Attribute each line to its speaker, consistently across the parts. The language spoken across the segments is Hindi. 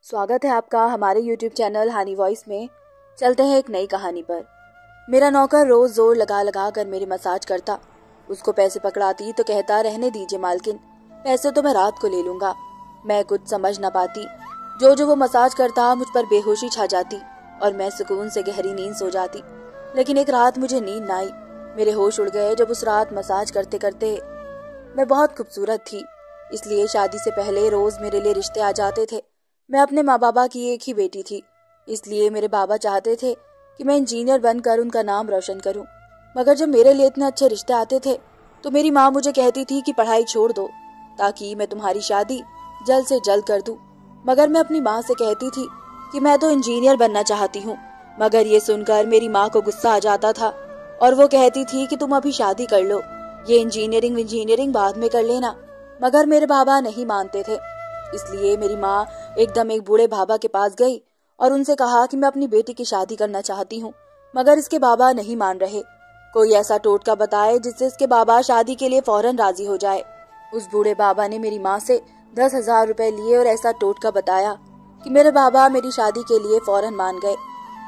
Speaker 1: स्वागत है आपका हमारे YouTube चैनल हानी वॉइस में। चलते हैं एक नई कहानी पर। मेरा नौकर रोज जोर लगा लगा कर मेरी मसाज करता। उसको पैसे पकड़ाती तो कहता, रहने दीजिए मालकिन, पैसे तो मैं रात को ले लूंगा। मैं कुछ समझ न पाती। जो वो मसाज करता मुझ पर बेहोशी छा जाती और मैं सुकून से गहरी नींद सो जाती। लेकिन एक रात मुझे नींद न आई। मेरे होश उड़ गए जब उस रात मसाज करते करते मैं बहुत खूबसूरत थी, इसलिए शादी से पहले रोज मेरे लिए रिश्ते आ जाते थे। मैं अपने माँ बाबा की एक ही बेटी थी, इसलिए मेरे बाबा चाहते थे कि मैं इंजीनियर बनकर उनका नाम रोशन करूं। मगर जब मेरे लिए इतने अच्छे रिश्ते आते थे तो मेरी माँ मुझे कहती थी कि पढ़ाई छोड़ दो ताकि मैं तुम्हारी शादी जल्द से जल्द कर दूं। मगर मैं अपनी माँ से कहती थी कि मैं तो इंजीनियर बनना चाहती हूँ। मगर ये सुनकर मेरी माँ को गुस्सा आ जाता था और वो कहती थी कि तुम अभी शादी कर लो, ये इंजीनियरिंग बाद में कर लेना। मगर मेरे बाबा नहीं मानते थे, इसलिए मेरी माँ एकदम एक बूढ़े बाबा के पास गई और उनसे कहा कि मैं अपनी बेटी की शादी करना चाहती हूँ। मगर इसके बाबा नहीं मान रहे। कोई ऐसा टोटका बताए जिससे इसके बाबा शादी के लिए फौरन राजी हो जाए। उस बूढ़े बाबा ने मेरी माँ से 10,000 रुपए लिए और ऐसा टोटका बताया कि मेरे बाबा मेरी शादी के लिए फौरन मान गए।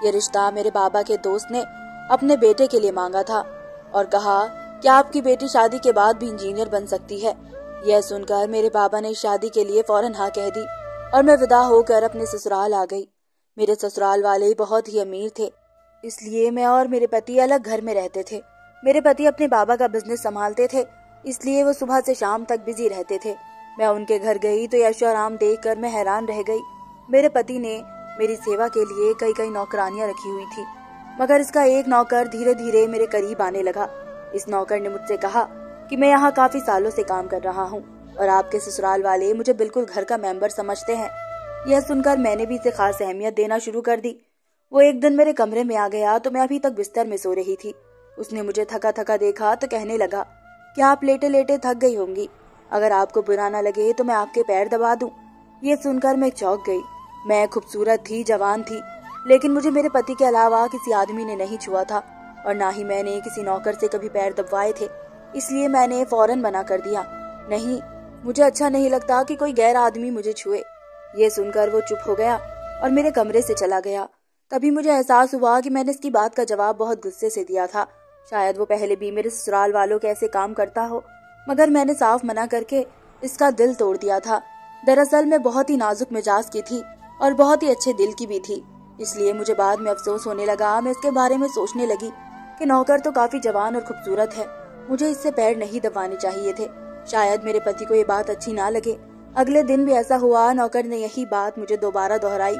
Speaker 1: ये रिश्ता मेरे बाबा के दोस्त ने अपने बेटे के लिए मांगा था और कहा कि आपकी बेटी शादी के बाद भी इंजीनियर बन सकती है। यह सुनकर मेरे बाबा ने शादी के लिए फौरन हाँ कह दी और मैं विदा होकर अपने ससुराल आ गई। मेरे ससुराल वाले बहुत ही अमीर थे, इसलिए मैं और मेरे पति अलग घर में रहते थे। मेरे पति अपने बाबा का बिजनेस संभालते थे, इसलिए वो सुबह से शाम तक बिजी रहते थे। मैं उनके घर गई तो ऐशो आराम देखकर मैं हैरान रह गई। मेरे पति ने मेरी सेवा के लिए कई नौकरानियां रखी हुई थी, मगर इसका एक नौकर धीरे धीरे मेरे करीब आने लगा। इस नौकर ने मुझसे कहा कि मैं यहाँ काफी सालों से काम कर रहा हूँ और आपके ससुराल वाले मुझे बिल्कुल घर का मेंबर समझते हैं। यह सुनकर मैंने भी इसे खास अहमियत देना शुरू कर दी। वो एक दिन मेरे कमरे में आ गया तो मैं अभी तक बिस्तर में सो रही थी। उसने मुझे थका थका देखा तो कहने लगा कि आप लेटे लेटे थक गई होंगी, अगर आपको बुरा ना लगे तो मैं आपके पैर दबा दूं। ये सुनकर मैं चौंक गई। मैं खूबसूरत थी, जवान थी, लेकिन मुझे मेरे पति के अलावा किसी आदमी ने नहीं छुआ था और ना ही मैंने किसी नौकर से कभी पैर दबवाए थे। इसलिए मैंने फौरन मना कर दिया, नहीं, मुझे अच्छा नहीं लगता कि कोई गैर आदमी मुझे छुए। ये सुनकर वो चुप हो गया और मेरे कमरे से चला गया। तभी मुझे एहसास हुआ कि मैंने इसकी बात का जवाब बहुत गुस्से से दिया था। शायद वो पहले भी मेरे ससुराल वालों के ऐसे काम करता हो, मगर मैंने साफ मना करके इसका दिल तोड़ दिया था। दरअसल मैं बहुत ही नाजुक मिजाज की थी और बहुत ही अच्छे दिल की भी थी, इसलिए मुझे बाद में अफसोस होने लगा। मैं इसके बारे में सोचने लगी कि नौकर तो काफी जवान और खूबसूरत है, मुझे इससे पैर नहीं दबाने चाहिए थे। शायद मेरे पति को ये बात अच्छी ना लगे। अगले दिन भी ऐसा हुआ, नौकर ने यही बात मुझे दोबारा दोहराई।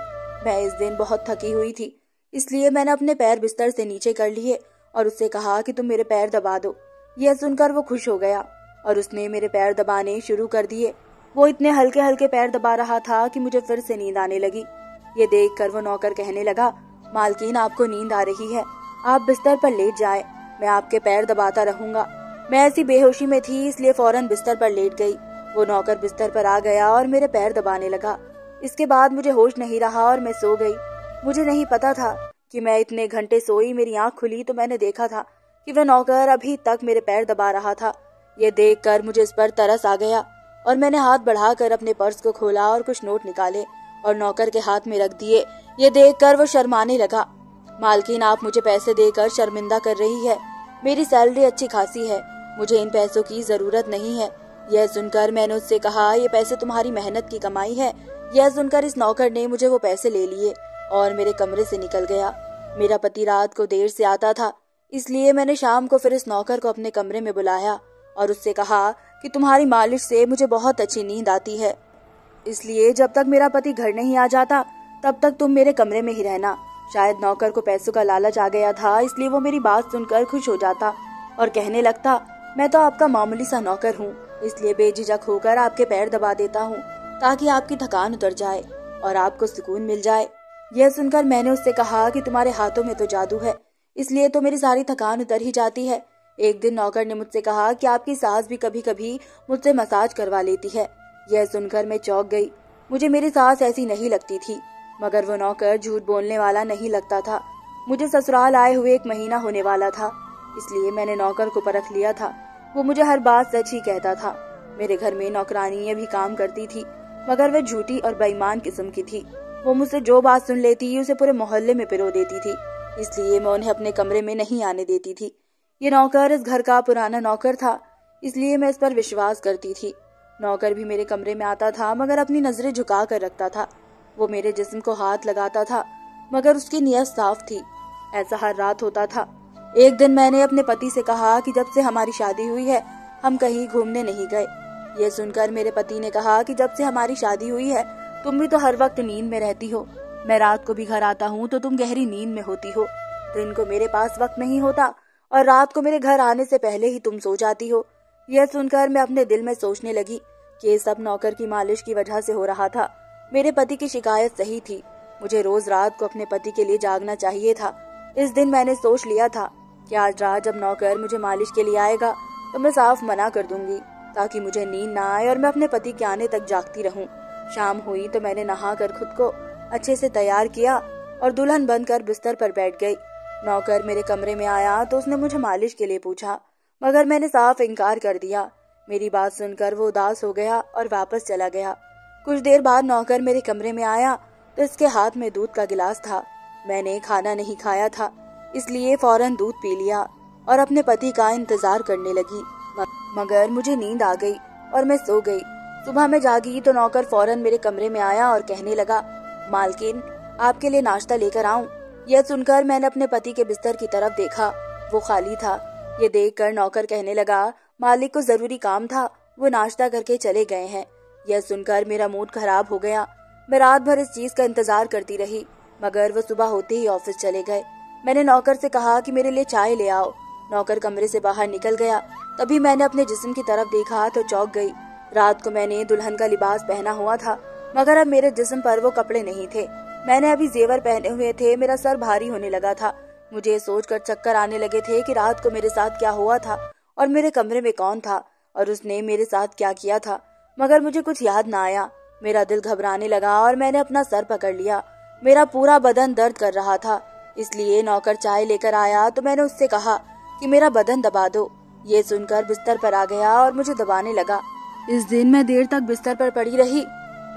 Speaker 1: मैं इस दिन बहुत थकी हुई थी, इसलिए मैंने अपने पैर बिस्तर से नीचे कर लिए और उससे कहा कि तुम मेरे पैर दबा दो। यह सुनकर वो खुश हो गया और उसने मेरे पैर दबाने शुरू कर दिए। वो इतने हल्के हल्के पैर दबा रहा था कि मुझे फिर से नींद आने लगी। ये देख कर वो नौकर कहने लगा, मालकिन आपको नींद आ रही है, आप बिस्तर पर लेट जाए, मैं आपके पैर दबाता रहूंगा। मैं ऐसी बेहोशी में थी, इसलिए फौरन बिस्तर पर लेट गई। वो नौकर बिस्तर पर आ गया और मेरे पैर दबाने लगा। इसके बाद मुझे होश नहीं रहा और मैं सो गई। मुझे नहीं पता था कि मैं इतने घंटे सोई। मेरी आंख खुली तो मैंने देखा था कि वह नौकर अभी तक मेरे पैर दबा रहा था। ये देखकर मुझे इस पर तरस आ गया और मैंने हाथ बढ़ाकर अपने पर्स को खोला और कुछ नोट निकाले और नौकर के हाथ में रख दिए। ये देखकर वो शर्माने लगा। मालकिन, आप मुझे पैसे देकर शर्मिंदा कर रही है, मेरी सैलरी अच्छी खासी है, मुझे इन पैसों की जरूरत नहीं है। यह सुनकर मैंने उससे कहा, ये पैसे तुम्हारी मेहनत की कमाई है। यह सुनकर इस नौकर ने मुझे वो पैसे ले लिए और मेरे कमरे से निकल गया। मेरा पति रात को देर से आता था, इसलिए मैंने शाम को फिर इस नौकर को अपने कमरे में बुलाया और उससे कहा कि तुम्हारी मालिश से मुझे बहुत अच्छी नींद आती है, इसलिए जब तक मेरा पति घर नहीं आ जाता तब तक तुम मेरे कमरे में ही रहना। शायद नौकर को पैसों का लालच आ गया था, इसलिए वो मेरी बात सुनकर खुश हो जाता और कहने लगता, मैं तो आपका मामूली सा नौकर हूँ, इसलिए बेझिझक होकर आपके पैर दबा देता हूँ ताकि आपकी थकान उतर जाए और आपको सुकून मिल जाए। यह सुनकर मैंने उससे कहा कि तुम्हारे हाथों में तो जादू है, इसलिए तो मेरी सारी थकान उतर ही जाती है। एक दिन नौकर ने मुझसे कहा कि आपकी सास भी कभी कभी मुझसे मसाज करवा लेती है। यह सुनकर मैं चौंक गई। मुझे मेरी सास ऐसी नहीं लगती थी, मगर वो नौकर झूठ बोलने वाला नहीं लगता था। मुझे ससुराल आए हुए 1 महीना होने वाला था, इसलिए मैंने नौकर को परख लिया था। वो मुझे हर बात सच ही कहता था। मेरे घर में नौकरानियां भी काम करती थी, मगर वह झूठी और बेईमान किस्म की थी। वो मुझसे जो बात सुन लेती उसे पूरे मोहल्ले में पिरो देती थी, इसलिए मैं उन्हें अपने कमरे में नहीं आने देती थी। ये नौकर इस घर का पुराना नौकर था, इसलिए मैं इस पर विश्वास करती थी। नौकर भी मेरे कमरे में आता था, मगर अपनी नजरें झुका कर रखता था। वो मेरे जिस्म को हाथ लगाता था, मगर उसकी नीयत साफ थी। ऐसा हर रात होता था। एक दिन मैंने अपने पति से कहा कि जब से हमारी शादी हुई है हम कहीं घूमने नहीं गए। ये सुनकर मेरे पति ने कहा कि जब से हमारी शादी हुई है तुम भी तो हर वक्त नींद में रहती हो। मैं रात को भी घर आता हूँ तो तुम गहरी नींद में होती हो। दिन को मेरे पास वक्त नहीं होता और रात को मेरे घर आने से पहले ही तुम सो जाती हो। यह सुनकर मैं अपने दिल में सोचने लगी कि ये सब नौकर की मालिश की वजह से हो रहा था। मेरे पति की शिकायत सही थी। मुझे रोज रात को अपने पति के लिए जागना चाहिए था। इस दिन मैंने सोच लिया था कि आज रात जब नौकर मुझे मालिश के लिए आएगा तो मैं साफ मना कर दूंगी, ताकि मुझे नींद ना आए और मैं अपने पति के आने तक जागती रहूं। शाम हुई तो मैंने नहाकर खुद को अच्छे से तैयार किया और दुल्हन बनकर बिस्तर पर बैठ गई। नौकर मेरे कमरे में आया तो उसने मुझे मालिश के लिए पूछा, मगर मैंने साफ इनकार कर दिया। मेरी बात सुनकर वो उदास हो गया और वापस चला गया। कुछ देर बाद नौकर मेरे कमरे में आया तो इसके हाथ में दूध का गिलास था। मैंने खाना नहीं खाया था, इसलिए फौरन दूध पी लिया और अपने पति का इंतजार करने लगी। मगर मुझे नींद आ गई और मैं सो गई। सुबह में जागी तो नौकर फौरन मेरे कमरे में आया और कहने लगा, मालकिन आपके लिए नाश्ता लेकर आऊं? यह सुनकर मैंने अपने पति के बिस्तर की तरफ देखा, वो खाली था। ये देखकर नौकर कहने लगा, मालिक को जरूरी काम था, वो नाश्ता करके चले गए हैं। यह सुनकर मेरा मूड खराब हो गया। मैं रात भर इस चीज का इंतजार करती रही, मगर वो सुबह होते ही ऑफिस चले गए। मैंने नौकर से कहा कि मेरे लिए चाय ले आओ। नौकर कमरे से बाहर निकल गया। तभी मैंने अपने जिस्म की तरफ देखा तो चौंक गई। रात को मैंने दुल्हन का लिबास पहना हुआ था, मगर अब मेरे जिस्म पर वो कपड़े नहीं थे। मैंने अभी जेवर पहने हुए थे। मेरा सर भारी होने लगा था। मुझे सोचकर चक्कर आने लगे थे कि रात को मेरे साथ क्या हुआ था और मेरे कमरे में कौन था और उसने मेरे साथ क्या किया था, मगर मुझे कुछ याद ना आया। मेरा दिल घबराने लगा और मैंने अपना सर पकड़ लिया। मेरा पूरा बदन दर्द कर रहा था, इसलिए नौकर चाय लेकर आया तो मैंने उससे कहा कि मेरा बदन दबा दो। ये सुनकर बिस्तर पर आ गया और मुझे दबाने लगा। इस दिन मैं देर तक बिस्तर पर पड़ी रही।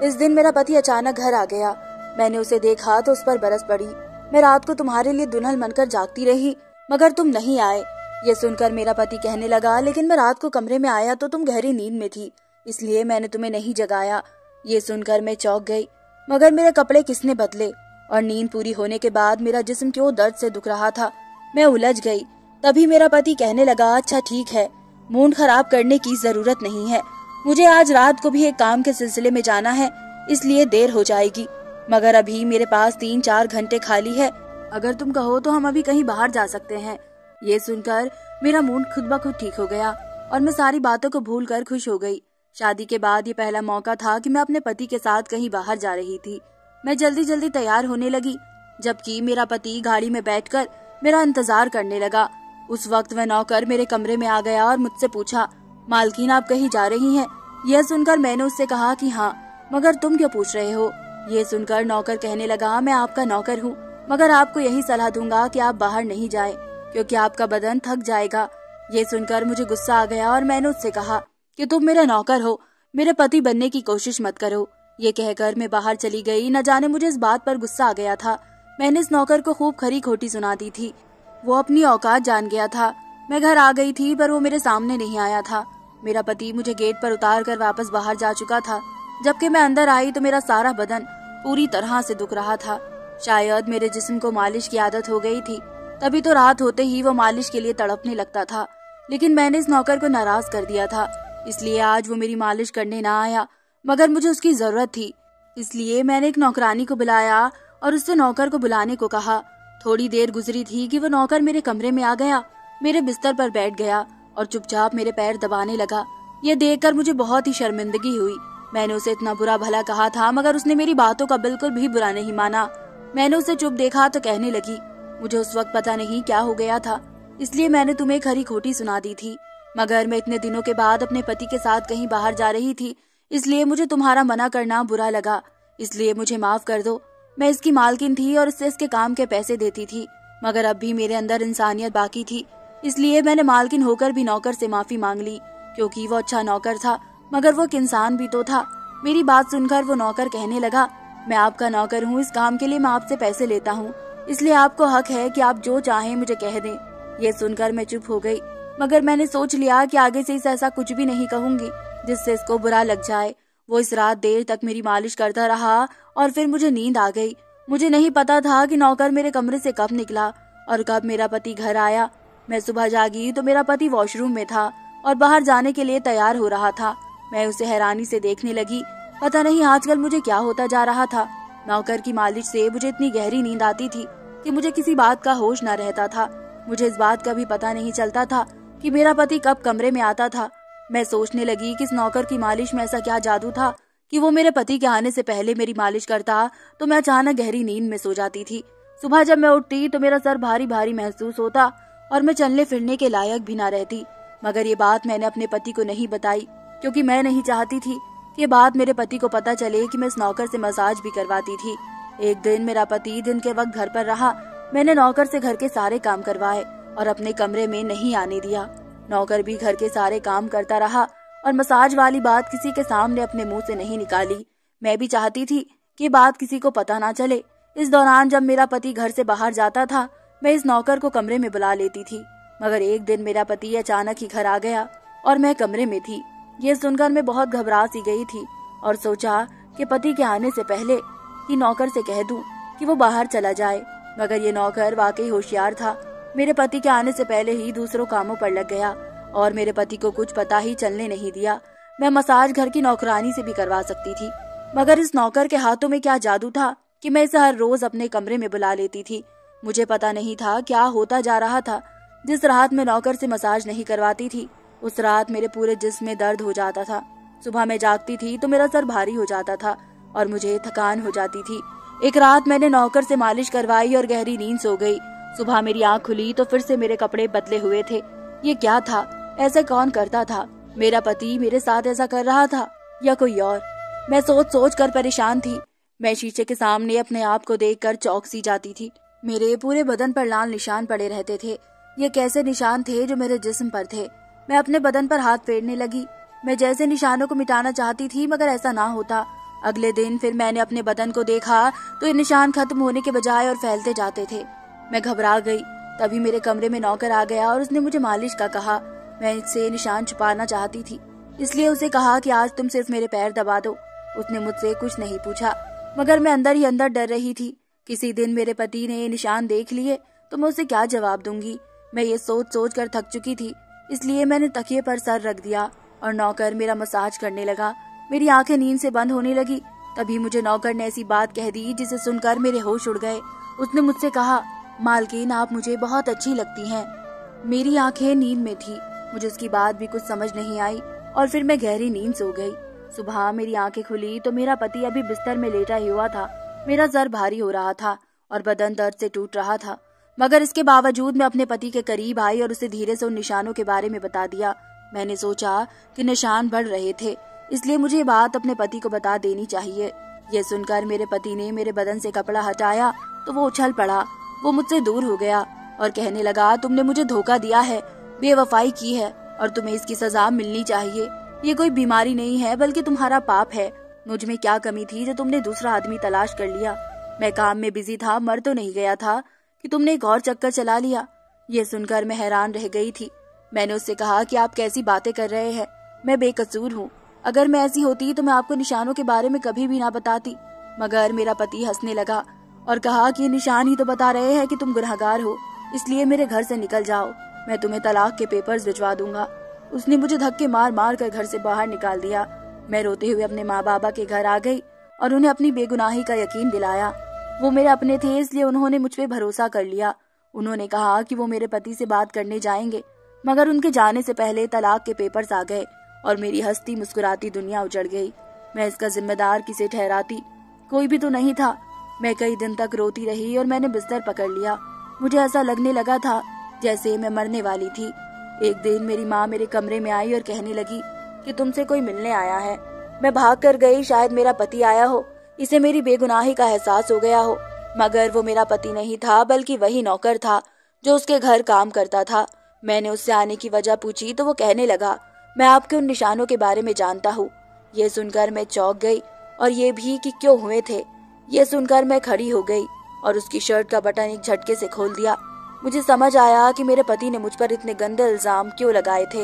Speaker 1: इस दिन मेरा पति अचानक घर आ गया। मैंने उसे देखा तो उस पर बरस पड़ी। मैं रात को तुम्हारे लिए दुल्हन बनकर जागती रही, मगर तुम नहीं आए। ये सुनकर मेरा पति कहने लगा, लेकिन मैं रात को कमरे में आया तो तुम गहरी नींद में थी, इसलिए मैंने तुम्हें नहीं जगाया। ये सुनकर मैं चौंक गई, मगर मेरे कपड़े किसने बदले और नींद पूरी होने के बाद मेरा जिस्म क्यों दर्द से दुख रहा था। मैं उलझ गई। तभी मेरा पति कहने लगा, अच्छा ठीक है, मूड खराब करने की जरूरत नहीं है। मुझे आज रात को भी एक काम के सिलसिले में जाना है, इसलिए देर हो जाएगी, मगर अभी मेरे पास 3-4 घंटे खाली है। अगर तुम कहो तो हम अभी कहीं बाहर जा सकते हैं। ये सुनकर मेरा मूड खुद ब खुद ठीक हो गया और मैं सारी बातों को भूलकर खुश हो गई। शादी के बाद ये पहला मौका था कि मैं अपने पति के साथ कहीं बाहर जा रही थी। मैं जल्दी जल्दी तैयार होने लगी, जबकि मेरा पति गाड़ी में बैठकर मेरा इंतजार करने लगा। उस वक्त वह नौकर मेरे कमरे में आ गया और मुझसे पूछा, मालकिन आप कहीं जा रही हैं? यह सुनकर मैंने उससे कहा कि हाँ, मगर तुम क्यों पूछ रहे हो? ये सुनकर नौकर कहने लगा, मैं आपका नौकर हूँ, मगर आपको यही सलाह दूंगा कि आप बाहर नहीं जाएं, क्योंकि आपका बदन थक जाएगा। ये सुनकर मुझे गुस्सा आ गया और मैंने उससे कहा कि तुम मेरा नौकर हो, मेरे पति बनने की कोशिश मत करो। ये कहकर मैं बाहर चली गई। न जाने मुझे इस बात पर गुस्सा आ गया था। मैंने इस नौकर को खूब खरी खोटी सुना दी थी। वो अपनी औकात जान गया था। मैं घर आ गई थी पर वो मेरे सामने नहीं आया था। मेरा पति मुझे गेट पर उतार कर वापस बाहर जा चुका था। जबकि मैं अंदर आई तो मेरा सारा बदन पूरी तरह से दुख रहा था। शायद मेरे जिस्म को मालिश की आदत हो गई थी, तभी तो रात होते ही वो मालिश के लिए तड़पने लगता था। लेकिन मैंने इस नौकर को नाराज कर दिया था, इसलिए आज वो मेरी मालिश करने ना आया, मगर मुझे उसकी जरूरत थी। इसलिए मैंने एक नौकरानी को बुलाया और उससे नौकर को बुलाने को कहा। थोड़ी देर गुजरी थी कि वो नौकर मेरे कमरे में आ गया, मेरे बिस्तर पर बैठ गया और चुपचाप मेरे पैर दबाने लगा। ये देखकर मुझे बहुत ही शर्मिंदगी हुई। मैंने उसे इतना बुरा भला कहा था, मगर उसने मेरी बातों का बिल्कुल भी बुरा नहीं माना। मैंने उसे चुप देखा तो कहने लगी, मुझे उस वक्त पता नहीं क्या हो गया था, इसलिए मैंने तुम्हें खरी खोटी सुना दी थी, मगर मैं इतने दिनों के बाद अपने पति के साथ कहीं बाहर जा रही थी, इसलिए मुझे तुम्हारा मना करना बुरा लगा, इसलिए मुझे माफ कर दो। मैं इसकी मालकिन थी और इससे इसके काम के पैसे देती थी, मगर अब भी मेरे अंदर इंसानियत बाकी थी, इसलिए मैंने मालकिन होकर भी नौकर से माफी मांग ली, क्योंकि वो अच्छा नौकर था, मगर वो एक इंसान भी तो था। मेरी बात सुनकर वो नौकर कहने लगा, मैं आपका नौकर हूँ, इस काम के लिए मैं आपसे पैसे लेता हूँ, इसलिए आपको हक है कि आप जो चाहें मुझे कह दें। ये सुनकर मैं चुप हो गई, मगर मैंने सोच लिया कि आगे से इसे ऐसा कुछ भी नहीं कहूंगी जिससे इसको बुरा लग जाए। वो इस रात देर तक मेरी मालिश करता रहा और फिर मुझे नींद आ गई। मुझे नहीं पता था कि नौकर मेरे कमरे से कब निकला और कब मेरा पति घर आया। मैं सुबह जागी तो मेरा पति वॉशरूम में था और बाहर जाने के लिए तैयार हो रहा था। मैं उसे हैरानी से देखने लगी। पता नहीं आजकल मुझे क्या होता जा रहा था। नौकर की मालिश से मुझे इतनी गहरी नींद आती थी कि मुझे किसी बात का होश न रहता था। मुझे इस बात का भी पता नहीं चलता था कि मेरा पति कब कमरे में आता था। मैं सोचने लगी कि इस नौकर की मालिश में ऐसा क्या जादू था कि वो मेरे पति के आने से पहले मेरी मालिश करता तो मैं अचानक गहरी नींद में सो जाती थी। सुबह जब मैं उठती तो मेरा सर भारी भारी महसूस होता और मैं चलने फिरने के लायक भी ना रहती। मगर ये बात मैंने अपने पति को नहीं बताई, क्योंकि मैं नहीं चाहती थी कि ये बात मेरे पति को पता चले कि मैं इस नौकर से मसाज भी करवाती थी। एक दिन मेरा पति दिन के वक्त घर पर रहा। मैंने नौकर से घर के सारे काम करवाए और अपने कमरे में नहीं आने दिया। नौकर भी घर के सारे काम करता रहा और मसाज वाली बात किसी के सामने अपने मुंह से नहीं निकाली। मैं भी चाहती थी कि बात किसी को पता ना चले। इस दौरान जब मेरा पति घर से बाहर जाता था, मैं इस नौकर को कमरे में बुला लेती थी। मगर एक दिन मेरा पति अचानक ही घर आ गया और मैं कमरे में थी। ये सुनकर मैं बहुत घबरा सी गई थी और सोचा कि पति के आने से पहले ही नौकर से कह दूं कि वो बाहर चला जाए। मगर ये नौकर वाकई होशियार था। मेरे पति के आने से पहले ही दूसरों कामों पर लग गया और मेरे पति को कुछ पता ही चलने नहीं दिया। मैं मसाज घर की नौकरानी से भी करवा सकती थी, मगर इस नौकर के हाथों में क्या जादू था कि मैं इसे हर रोज अपने कमरे में बुला लेती थी। मुझे पता नहीं था क्या होता जा रहा था। जिस रात मैं नौकर से मसाज नहीं करवाती थी, उस रात मेरे पूरे जिस्म में दर्द हो जाता था। सुबह मैं जागती थी तो मेरा सर भारी हो जाता था और मुझे थकान हो जाती थी। एक रात मैंने नौकर से मालिश करवाई और गहरी नींद सो गई। सुबह मेरी आंख खुली तो फिर से मेरे कपड़े बदले हुए थे। ये क्या था? ऐसा कौन करता था? मेरा पति मेरे साथ ऐसा कर रहा था या कोई और? मैं सोच सोच कर परेशान थी। मैं शीशे के सामने अपने आप को देखकर चौंक सी जाती थी। मेरे पूरे बदन पर लाल निशान पड़े रहते थे। ये कैसे निशान थे जो मेरे जिस्म पर थे? मैं अपने बदन पर हाथ फेरने लगी। मैं जैसे निशानों को मिटाना चाहती थी, मगर ऐसा ना होता। अगले दिन फिर मैंने अपने बदन को देखा तो ये निशान खत्म होने के बजाय और फैलते जाते थे। मैं घबरा गई। तभी मेरे कमरे में नौकर आ गया और उसने मुझे मालिश का कहा। मैं इससे निशान छुपाना चाहती थी, इसलिए उसे कहा कि आज तुम सिर्फ मेरे पैर दबा दो। उसने मुझसे कुछ नहीं पूछा, मगर मैं अंदर ही अंदर डर रही थी। किसी दिन मेरे पति ने ये निशान देख लिए तो मैं उसे क्या जवाब दूंगी। मैं ये सोच सोच कर थक चुकी थी, इसलिए मैंने तकिए पर सर रख दिया और नौकर मेरा मसाज करने लगा। मेरी आंखें नींद से बंद होने लगी। तभी मुझे नौकर ने ऐसी बात कह दी जिसे सुनकर मेरे होश उड़ गए। उसने मुझसे कहा, मालकिन आप मुझे बहुत अच्छी लगती हैं। मेरी आंखें नींद में थी। मुझे उसकी बात भी कुछ समझ नहीं आई और फिर मैं गहरी नींद सो गई। सुबह मेरी आंखें खुली तो मेरा पति अभी बिस्तर में लेटा ही हुआ था। मेरा सर भारी हो रहा था और बदन दर्द से टूट रहा था, मगर इसके बावजूद मैं अपने पति के करीब आई और उसे धीरे से उन निशानों के बारे में बता दिया। मैंने सोचा कि निशान बढ़ रहे थे, इसलिए मुझे ये बात अपने पति को बता देनी चाहिए। ये सुनकर मेरे पति ने मेरे बदन से कपड़ा हटाया तो वो उछल पड़ा। वो मुझसे दूर हो गया और कहने लगा, तुमने मुझे धोखा दिया है, बेवफाई की है और तुम्हें इसकी सजा मिलनी चाहिए। ये कोई बीमारी नहीं है, बल्कि तुम्हारा पाप है। मुझ में क्या कमी थी जो तुमने दूसरा आदमी तलाश कर लिया? मैं काम में बिजी था, मर तो नहीं गया था कि तुमने एक और चक्कर चला लिया। ये सुनकर मैं हैरान रह गई थी। मैंने उससे कहा कि आप कैसी बातें कर रहे हैं, मैं बेकसूर हूँ। अगर मैं ऐसी होती तो मैं आपको निशानों के बारे में कभी भी ना बताती। मगर मेरा पति हंसने लगा और कहा कि निशान ही तो बता रहे हैं कि तुम गुनहगार हो, इसलिए मेरे घर से निकल जाओ, मैं तुम्हें तलाक के पेपर्स भिजवा दूंगा। उसने मुझे धक्के मार मार कर घर से बाहर निकाल दिया। मैं रोते हुए अपने माँ बाबा के घर आ गई और उन्हें अपनी बेगुनाही का यकीन दिलाया। वो मेरे अपने थे, इसलिए उन्होंने मुझ पे भरोसा कर लिया। उन्होंने कहा कि वो मेरे पति से बात करने जाएंगे, मगर उनके जाने से पहले तलाक के पेपर्स आ गए और मेरी हंसती मुस्कुराती दुनिया उजड़ गई। मैं इसका जिम्मेदार किसे ठहराती? कोई भी तो नहीं था। मैं कई दिन तक रोती रही और मैंने बिस्तर पकड़ लिया। मुझे ऐसा लगने लगा था जैसे मैं मरने वाली थी। एक दिन मेरी माँ मेरे कमरे में आई और कहने लगी कि तुमसे कोई मिलने आया है। मैं भाग कर गई, शायद मेरा पति आया हो, इसे मेरी बेगुनाही का एहसास हो गया हो। मगर वो मेरा पति नहीं था, बल्कि वही नौकर था जो उसके घर काम करता था। मैंने उससे आने की वजह पूछी तो वो कहने लगा, मैं आपके उन निशानों के बारे में जानता हूँ। ये सुनकर मैं चौंक गई, और ये भी कि क्यों हुए थे। ये सुनकर मैं खड़ी हो गई और उसकी शर्ट का बटन एक झटके से खोल दिया। मुझे समझ आया कि मेरे पति ने मुझ पर इतने गंदे इल्जाम क्यों लगाए थे।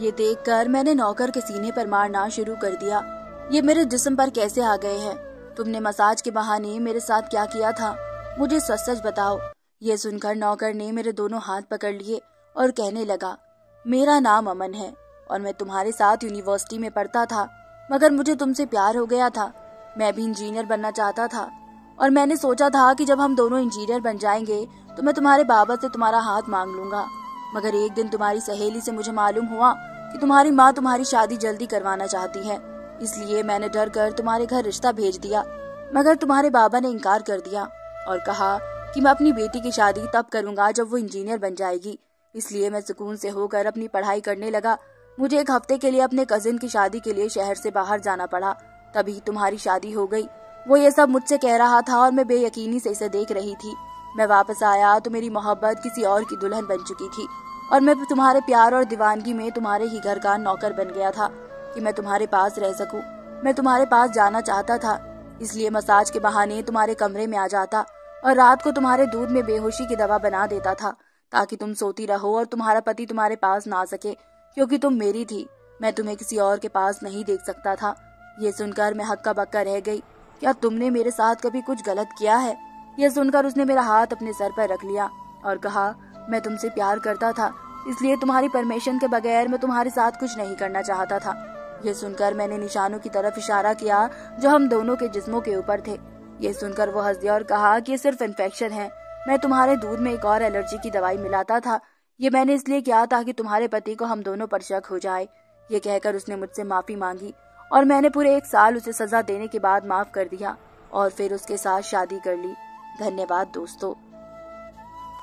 Speaker 1: ये देखकर मैंने नौकर के सीने पर मारना शुरू कर दिया। ये मेरे जिस्म पर कैसे आ गए हैं? तुमने मसाज के बहाने मेरे साथ क्या किया था? मुझे सच सच बताओ। ये सुनकर नौकर ने मेरे दोनों हाथ पकड़ लिए और कहने लगा, मेरा नाम अमन है और मैं तुम्हारे साथ यूनिवर्सिटी में पढ़ता था, मगर मुझे तुमसे प्यार हो गया था। मैं भी इंजीनियर बनना चाहता था और मैंने सोचा था कि जब हम दोनों इंजीनियर बन जाएंगे तो मैं तुम्हारे बाबा से तुम्हारा हाथ मांग लूंगा। मगर एक दिन तुम्हारी सहेली से मुझे मालूम हुआ कि तुम्हारी माँ तुम्हारी शादी जल्दी करवाना चाहती है, इसलिए मैंने डर कर तुम्हारे घर रिश्ता भेज दिया। मगर तुम्हारे बाबा ने इनकार कर दिया और कहा कि मैं अपनी बेटी की शादी तब करूंगा जब वो इंजीनियर बन जाएगी। इसलिए मैं सुकून से होकर अपनी पढ़ाई करने लगा। मुझे एक हफ्ते के लिए अपने कजिन की शादी के लिए शहर से बाहर जाना पड़ा। तभी तुम्हारी शादी हो गई। वो ये सब मुझसे कह रहा था और मैं बेयकीनी से इसे देख रही थी। मैं वापस आया तो मेरी मोहब्बत किसी और की दुल्हन बन चुकी थी और मैं तुम्हारे प्यार और दीवानगी में तुम्हारे ही घर का नौकर बन गया था कि मैं तुम्हारे पास रह सकूं। मैं तुम्हारे पास जाना चाहता था, इसलिए मसाज के बहाने तुम्हारे कमरे में आ जाता और रात को तुम्हारे दूध में बेहोशी की दवा बना देता था ताकि तुम सोती रहो और तुम्हारा पति तुम्हारे पास ना आ सके, क्योंकि तुम मेरी थी। मैं तुम्हें किसी और के पास नहीं देख सकता था। ये सुनकर मैं हक्का बक्का रह गई। क्या तुमने मेरे साथ कभी कुछ गलत किया है? यह सुनकर उसने मेरा हाथ अपने सर पर रख लिया और कहा, मैं तुमसे प्यार करता था, इसलिए तुम्हारी परमिशन के बगैर मैं तुम्हारे साथ कुछ नहीं करना चाहता था। यह सुनकर मैंने निशानों की तरफ इशारा किया जो हम दोनों के जिस्मों के ऊपर थे। ये सुनकर वो हंस दिया और कहा कि ये सिर्फ इन्फेक्शन है। मैं तुम्हारे दूध में एक और एलर्जी की दवाई मिलाता था। ये मैंने इसलिए किया ताकि तुम्हारे पति को हम दोनों पर शक हो जाए। ये कहकर उसने मुझसे माफी मांगी और मैंने पूरे 1 साल उसे सजा देने के बाद माफ कर दिया और फिर उसके साथ शादी कर ली। धन्यवाद दोस्तों।